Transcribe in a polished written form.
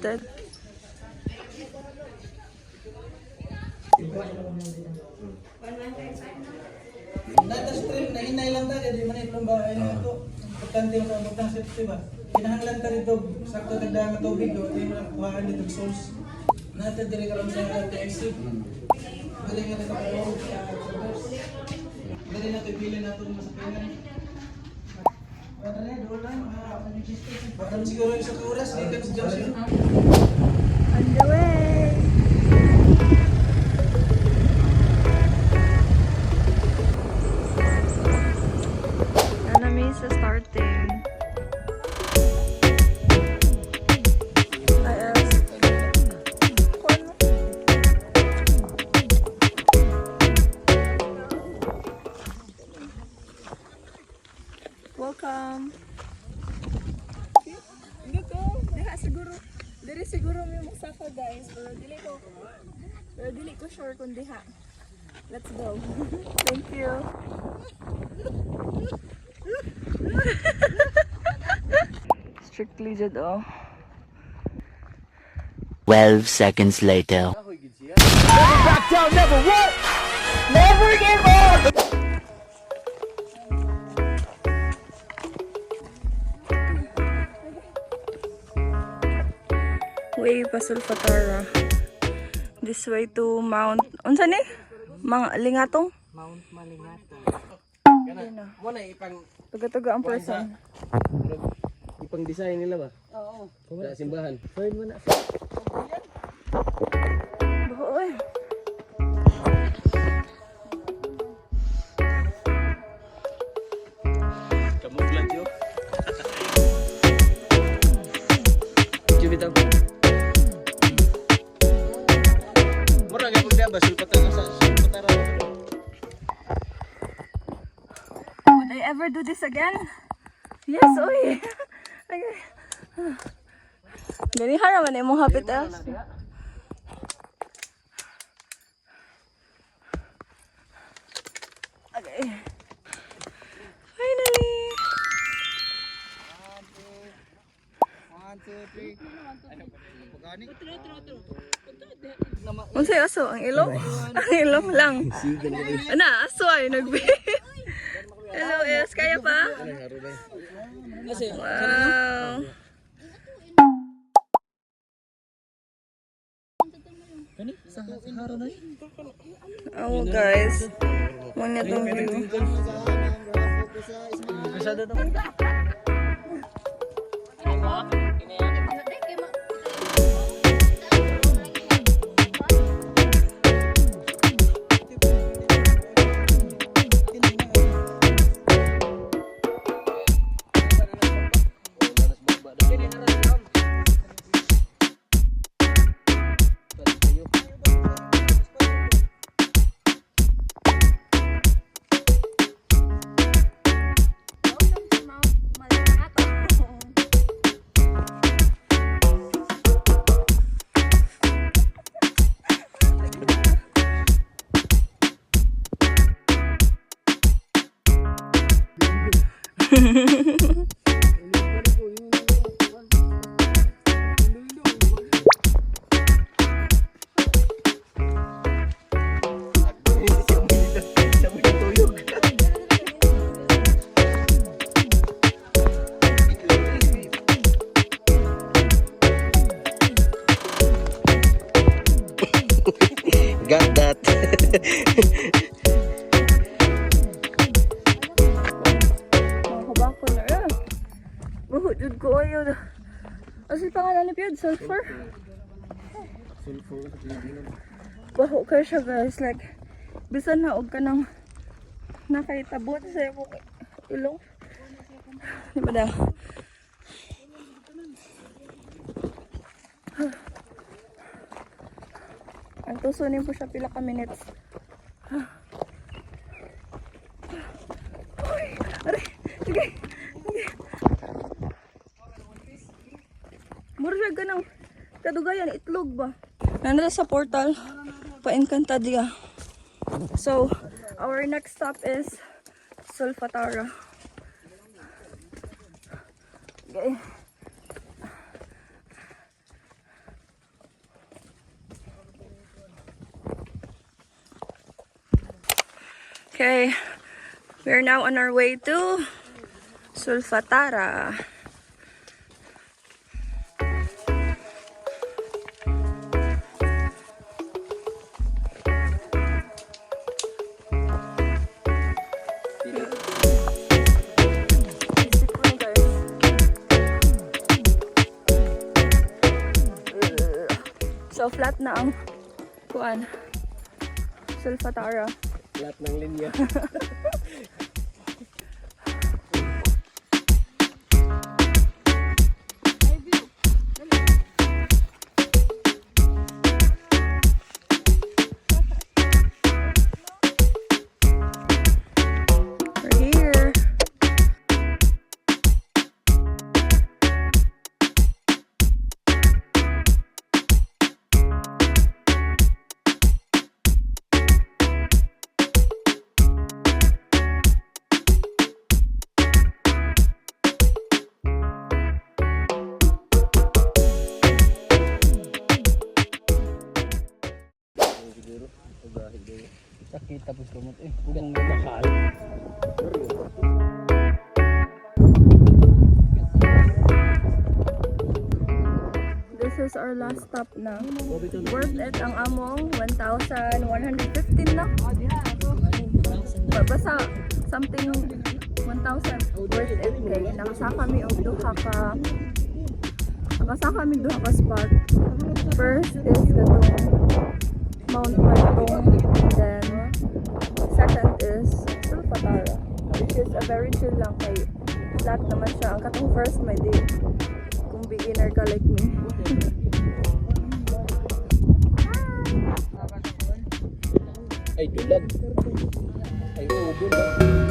interested. Data stream na hinay lang tayo, di man itong bahay na ito. Importante yung kabutang safety ba? Kinahanglan ta dito, sakto nagdaan na tubig, di mo lang kuhaan dito source. Natin diri karon sa TXC. Dili nga dito kayo sa servers. Dili na pipili na itong masakinan. Wala na, doon lang. Baka siguro yung sa oras, di ka sa Johnson. On the way! Sa starting. Welcome. Dito, diha siguro. Diri siguro may magsaka guys, pero dili ko sure kung diha. Let's go. Thank you. Strictly jud oh. 12 seconds later. Never back down, never what? Never give up! Way pa Sulfatara. This way to Mount. Unsa ni? Mga Lingatong? Mount Malingatong. Mo na ipang Tuga-tuga ang person. ipang design nila ba? Oo. Sa simbahan. Fine mo na. Oy. Kamuflat yo. Jubita ko. Mura ga pud ba sulpatara sa sulpatara. Would I ever do this again? Yes, oy. Okay. Gani haraman imong hapit ah. Okay. Finally. 1 2 3. Ano ba? Pagani? Unsay aso? Ang ilong? Ang ilong lang. Ana, aso ay nagbi. Hello, yes, kaya pa? Wow. Oh guys, muna tong view. Got that. Makabako na rin. Buhut jud ko ayo. Asa pangalan ni Piod? Sulfur? Sulfur sa Pilipinas. Baho kayo siya guys. Like, bisan na og ka nang nakaitabot sa imong ilong. Di ba daw? Ang tusunin po siya pila ka minutes. Uy! Aray! Sige! Sige! Mura siya ganang kadugayan, itlog ba? Nandito sa portal, pa-Encantadia. So, our next stop is Sulfatara. Okay. Okay, we're now on our way to Sulfatara. So flat na ang kuan. Sulfatara. Lahat ng linya. We're here. Sakit tapos kumot eh. Kung makal. This is our last stop na. Worth it ang among 1,115 na. Basta something 1,000 worth it kay nakasaka mi og duha ka spot. First is katong Mount Martong, and then second is Sulfatara, which is a very chill lang kay flat naman siya. Ang katong first may di kung beginner ka like me. Ay, dulag. Ay, ubo lang.